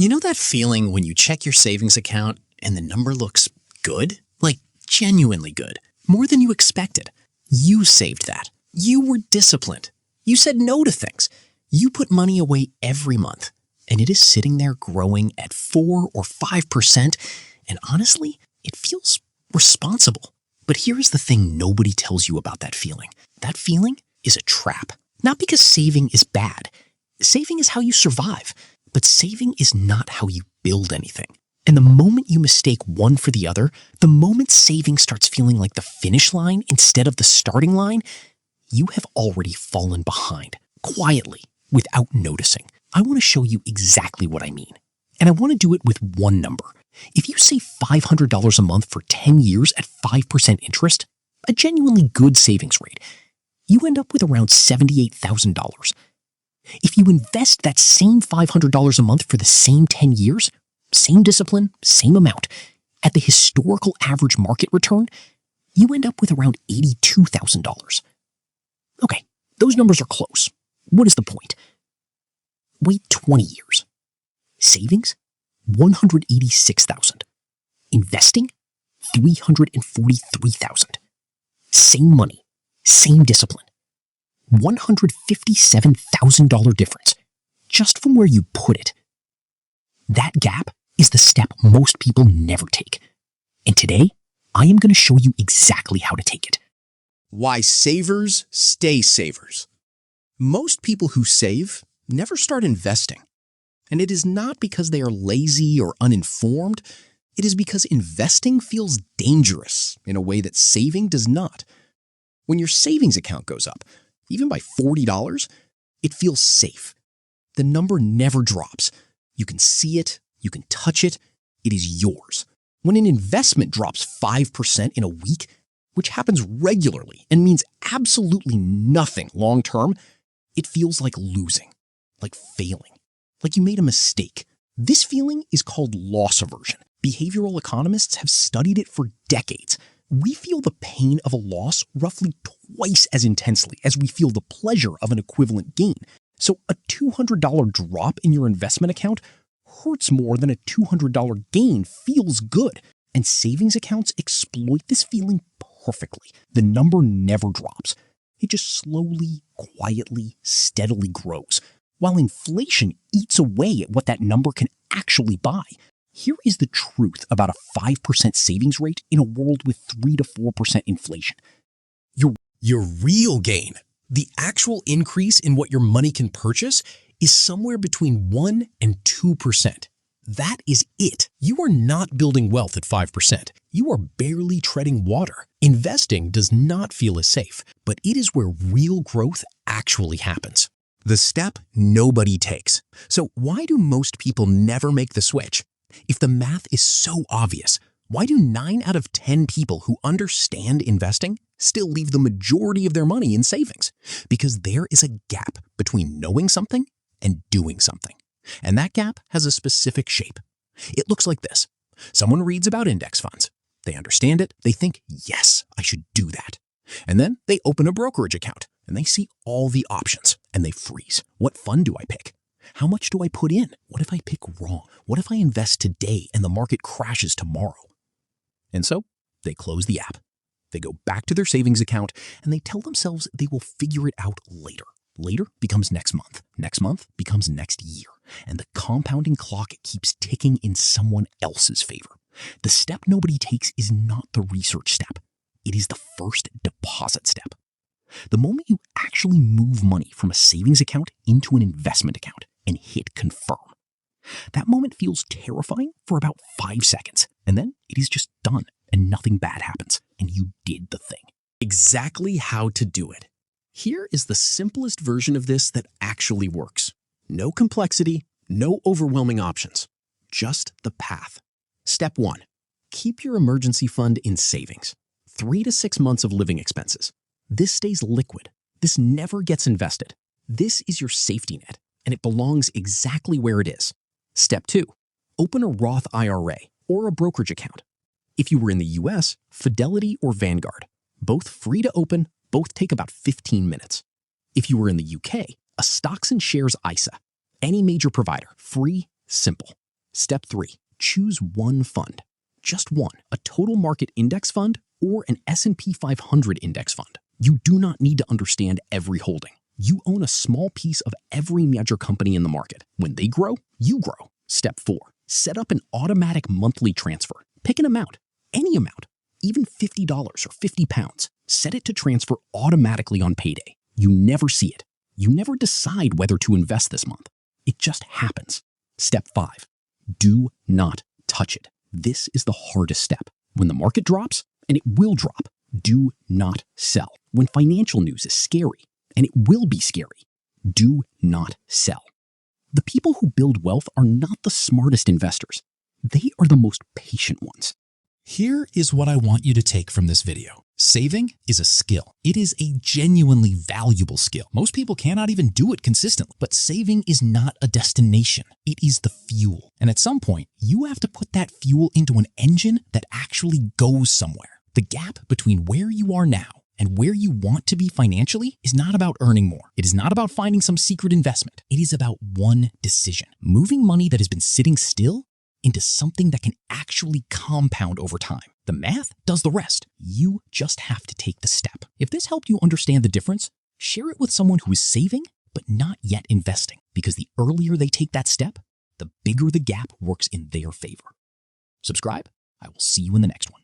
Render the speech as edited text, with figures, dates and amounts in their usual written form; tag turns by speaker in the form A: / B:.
A: You know that feeling when you check your savings account and the number looks good? Like genuinely good. More than you expected. You saved that. You were disciplined. You said no to things. You put money away every month. And it is sitting there growing at 4 or 5%. And honestly, it feels responsible. But here is the thing nobody tells you about that feeling. That feeling is a trap. Not because saving is bad. Saving is how you survive. But saving is not how you build anything. And the moment you mistake one for the other, the moment saving starts feeling like the finish line instead of the starting line, you have already fallen behind, quietly, without noticing. I want to show you exactly what I mean. And I want to do it with one number. If you save $500 a month for 10 years at 5% interest, a genuinely good savings rate, you end up with around $78,000. If you invest that same $500 a month for the same 10 years, same discipline, same amount, at the historical average market return, you end up with around $82,000. Okay, those numbers are close. What is the point? Wait 20 years. Savings, $186,000. Investing, $343,000. Same money, same discipline. $157,000 difference, just from where you put it. That gap is the step most people never take. And today, I am going to show you exactly how to take it.
B: Why savers stay savers. Most people who save never start investing. And it is not because they are lazy or uninformed. It is because investing feels dangerous in a way that saving does not. When your savings account goes up, even by $40, it feels safe. The number never drops. You can see it, you can touch it, it is yours. When an investment drops 5% in a week, which happens regularly and means absolutely nothing long-term, it feels like losing, like failing, like you made a mistake. This feeling is called loss aversion. Behavioral economists have studied it for decades. We feel the pain of a loss roughly twice as intensely as we feel the pleasure of an equivalent gain. So a $200 drop in your investment account hurts more than a $200 gain feels good. And savings accounts exploit this feeling perfectly. The number never drops. It just slowly, quietly, steadily grows, while inflation eats away at what that number can actually buy. Here is the truth about a 5% savings rate in a world with 3 to 4% inflation.
C: Your real gain, the actual increase in what your money can purchase, is somewhere between 1 and 2%. That is it. You are not building wealth at 5%. You are barely treading water. Investing does not feel as safe, but it is where real growth actually happens. The step nobody takes. So why do most people never make the switch? If the math is so obvious, why do 9 out of 10 people who understand investing still leave the majority of their money in savings? Because there is a gap between knowing something and doing something. And that gap has a specific shape. It looks like this. Someone reads about index funds. They understand it. They think, yes, I should do that. And then they open a brokerage account and they see all the options and they freeze. What fund do I pick? How much do I put in? What if I pick wrong? What if I invest today and the market crashes tomorrow? And so they close the app. They go back to their savings account and they tell themselves they will figure it out later. Later becomes next month. Next month becomes next year. And the compounding clock keeps ticking in someone else's favor. The step nobody takes is not the research step. It is the first deposit step. The moment you actually move money from a savings account into an investment account and hit confirm, that moment feels terrifying for about 5 seconds, and then it is just done and nothing bad happens, and you did the thing.
B: Exactly how to do it. Here is the simplest version of this that actually works. No complexity, no overwhelming options, just the path. Step 1. Keep your emergency fund in savings. 3 to 6 months of living expenses. This stays liquid. This never gets invested. This is your safety net, and it belongs exactly where it is. Step 2. Open a Roth IRA or a brokerage account. If you were in the US, Fidelity or Vanguard. Both free to open, both take about 15 minutes. If you were in the UK, a stocks and shares ISA. Any major provider, free, simple. Step 3. Choose one fund. Just one, a total market index fund or an S&P 500 index fund. You do not need to understand every holding. You own a small piece of every major company in the market. When they grow, you grow. Step 4. Set up an automatic monthly transfer. Pick an amount, any amount, even $50 or £50. Set it to transfer automatically on payday. You never see it. You never decide whether to invest this month. It just happens. Step 5. Do not touch it. This is the hardest step. When the market drops, and it will drop, do not sell. When financial news is scary, and it will be scary, do not sell. The people who build wealth are not the smartest investors. They are the most patient ones.
D: Here is what I want you to take from this video. Saving is a skill. It is a genuinely valuable skill. Most people cannot even do it consistently, but saving is not a destination. It is the fuel. And at some point, you have to put that fuel into an engine that actually goes somewhere. The gap between where you are now and where you want to be financially is not about earning more. It is not about finding some secret investment. It is about one decision: moving money that has been sitting still into something that can actually compound over time. The math does the rest. You just have to take the step. If this helped you understand the difference, share it with someone who is saving but not yet investing, because the earlier they take that step, the bigger the gap works in their favor. Subscribe. I will see you in the next one.